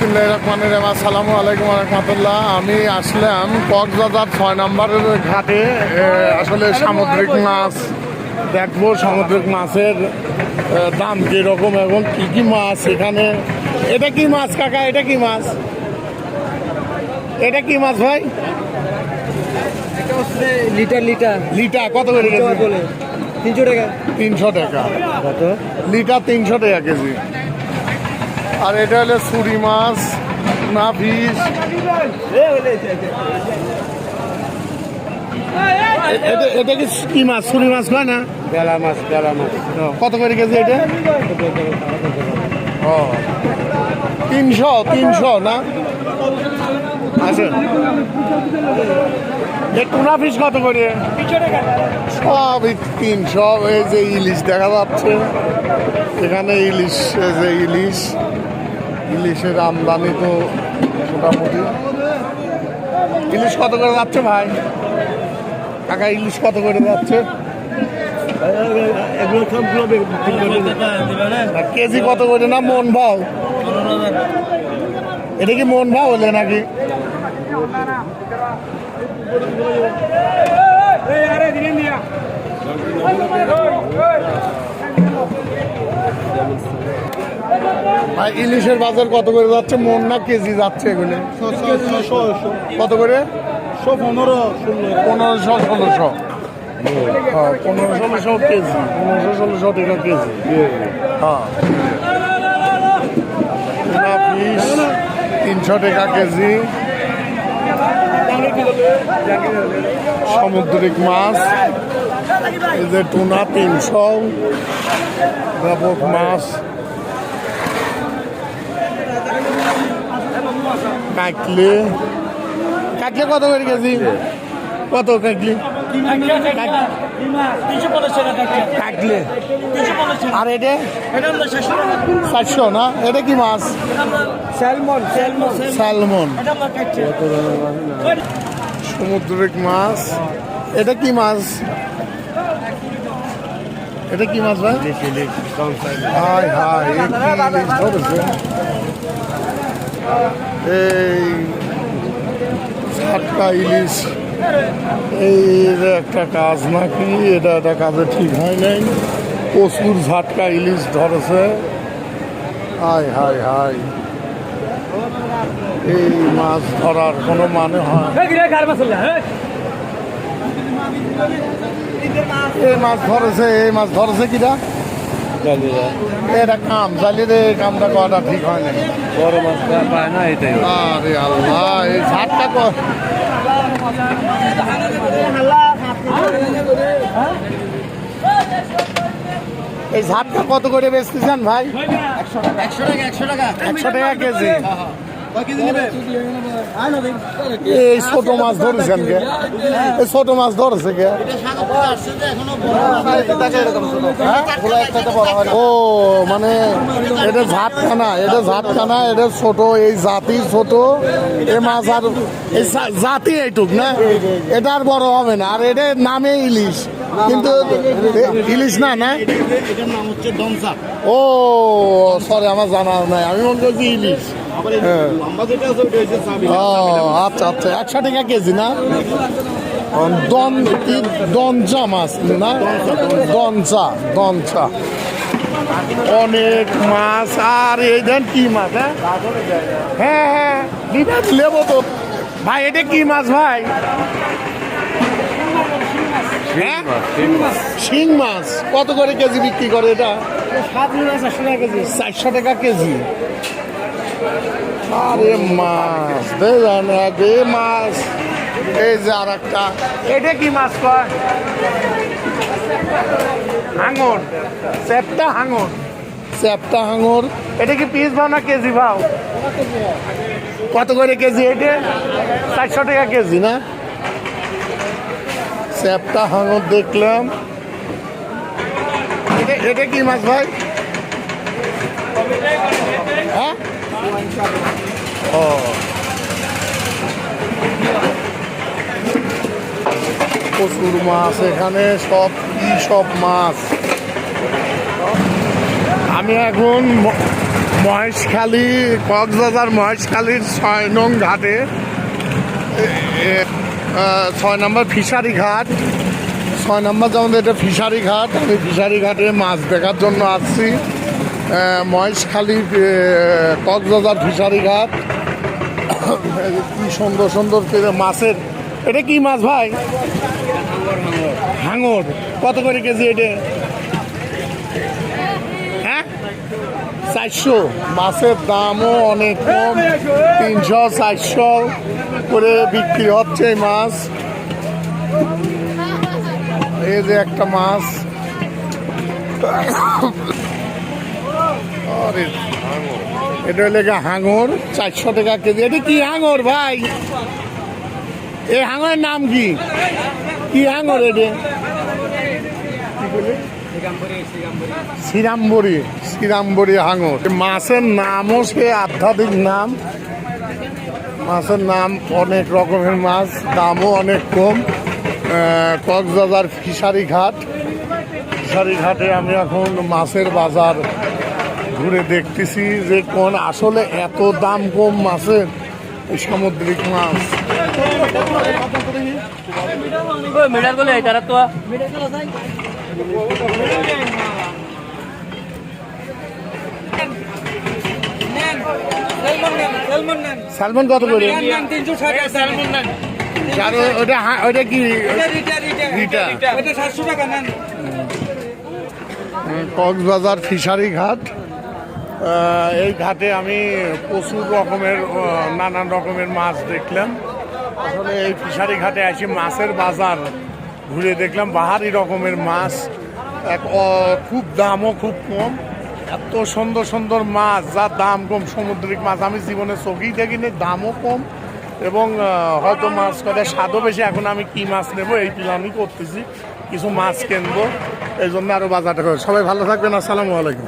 বিসমিল্লাহির রহমানির রহিম। আসসালামু আলাইকুম রহমতুল্লাহ। আমি আসলাম কক্সবাজার 6 নম্বরের ঘাটে। আসলে সামুদ্রিক মাছ দেখবো, সামুদ্রিক মাছের দাম কীরকম এবং কী কী মাছ এখানে। এটা কি মাছ কাকা? এটা কি মাছ? এটা কি মাছ ভাই? লিটার কত করে কেজি? 300 টাকা। 300 টাকা কত লিটার? 300 টাকা কেজি। আর এটা হলো ছুরি মাছ, না ফিস। এটা কি মাছ? ছুরি মাছ কয় না? বেলা মাছ। কত করে কেজি এটা? ও 300 না? আচ্ছা, টুনা ফিস কত করে? সব 300। এই যে ইলিশ দেখা যাচ্ছে এখানে, ইলিশ, এই যে ইলিশের আমদানি তো মোটামুটি। ইলিশ কত করে যাচ্ছে ভাই? কাকা ইলিশ কত করে যাচ্ছে? কেজি কত করে? না মন ভাও? এটা কি মন ভাও হলে নাকি? ভাই ইলিশের বাজার কত করে যাচ্ছে? মন না কেজি যাচ্ছে এগুলো? কত করে? 1500 1600। 1500 কেজি, 1500 টাকা কেজি। হ্যাঁ, 300 টাকা কেজি। সামুদ্রিক মাছ, এই যে টুনা 300, ব্যাপক মাছ। কাকলে কত করে কেজি? কত কাকলি? কাকলে। আর এটা 400 না? এটা কি মাছ? স্যালমন। সামুদ্রিক মাছ। এটা কি মাছ? এটা কি মাছ ভাই? হাই হাই, ইলিশ ধরেছে। এই ঝাটকা ইলিশ, এই একটা কাজ নাকি? এটা একটা কাজে ঠিক হয় নাই। প্রচুর ঝাটকা ইলিশ ধরেছে। হাই হাই হাই, এই মাছ ধরার কোনো মানে হয়? এই মাছ ধরেছে, এই মাছ ধরেছে কিনা? এটা কাম চালিয়ে রে, কামটা করাটা ঠিক হয় না। বড় মাছ পায় না, এটাই। আরে আল্লাহ, এই ঝাটকা এই ঝাটকা কত করে বেচতেছেন ভাই? 100 টাকা। 100 টাকা কেজি। এই ছোট মাছ ধরেছেন কে? এই ছোট মাছ ধরেছে কে? ও মানে এটা ঝাটখানা, এটা ঝাটখানা, এটা ছোট, এই জাতি ছোট। এ মাছ আর এই জাতি এইটুক না, এটা আর বড় হবে না। আর এটা নামে ইলিশ, কিন্তু ইলিশ না। না, ও সরি, আমার জানা নাই, আমি মনে করছি ইলিশ। আচ্ছা আচ্ছা, 100 টাকা কেজি না? দনচা মাছ না? দনচা। অনেক মাছ। আর এই দেন কি মাছ? হ্যাঁ, লেবো তো ভাই। এটা কি মাছ ভাই? শিং মাছ। কত করে কেজি বিক্রি করে এটা? 400 টাকা কেজি। আরে মাছ দেন আগে মাছ। এই যে আর একটা, এটা কি মাছ কয়? হাঙর, চ্যাপ্টা হাঙর। এটা কি পিস ভাও না কেজি ভাও? কত করে কেজি এটা? 400 টাকা কেজি না? চ্যাপ্টা হাঙর দেখলাম। এটা কি মাছ ভাই? হ্যাঁ, ও প্রচুর মাছ এখানে। সব মাছ। আমি এখন মহেশখালী, কক্সবাজার মহেশখালীর 6 নং ঘাটে 6 নম্বর ফিশারি ঘাট। 6 নম্বর যেমন এটা ফিশারি ঘাট। আমি ফিশারি ঘাটে মাছ দেখার জন্য আসছি। মহেশখালী কক্সবাজার ফিশারি ঘাট। কি সুন্দর সুন্দর করে মাছের, এটা কি মাছ ভাই? হাঙর। কত করে কেজি এটা? হ্যাঁ, 400। মাছের দামও অনেক কম, 300 400 করে বিক্রি হচ্ছে এই মাছ। এই যে একটা মাছ, আরে এটা হলে হাঙর, 400 টাকা কেজি। এটা কি হাঙর ভাই? এই হাঙরের নাম কি? কি হাঙর এটা? শ্রীরামবরী, শ্রীরামবরী হাঙর। মাছের নামও সে আধ্যাত্মিক নাম। মাছের নাম, অনেক রকমের মাছ, দামও অনেক কম। কক্সবাজার ফিশারি ঘাট। ফিশারি ঘাটে আমি এখন মাছের বাজার ঘুরে দেখতেছি যে কোন আসলে এত দাম কম মাছের, এই সামুদ্রিক মাছ। স্যালমন কত করে? ওটা কি? রিটা। কক্সবাজার ফিশারি ঘাট। এই ঘাটে আমি প্রচুর রকমের নানান রকমের মাছ দেখলাম। আসলে এই ফিশারি ঘাটে আসি মাছের বাজার ঘুরে দেখলাম বাহারি রকমের মাছ, খুব দামও খুব কম। এত সুন্দর সুন্দর মাছ, যার দাম কম, সামুদ্রিক মাছ আমি জীবনে চোখেই দেখিনি, দামও কম এবং হয়তো মাছ কটা স্বাদও বেশি। এখন আমি কি মাছ নেব এই প্ল্যানই করতেছি, কিছু মাছ কিনবো, এই জন্য আরও বাজারটা করে। সবাই ভালো থাকবেন, আসসালামু আলাইকুম।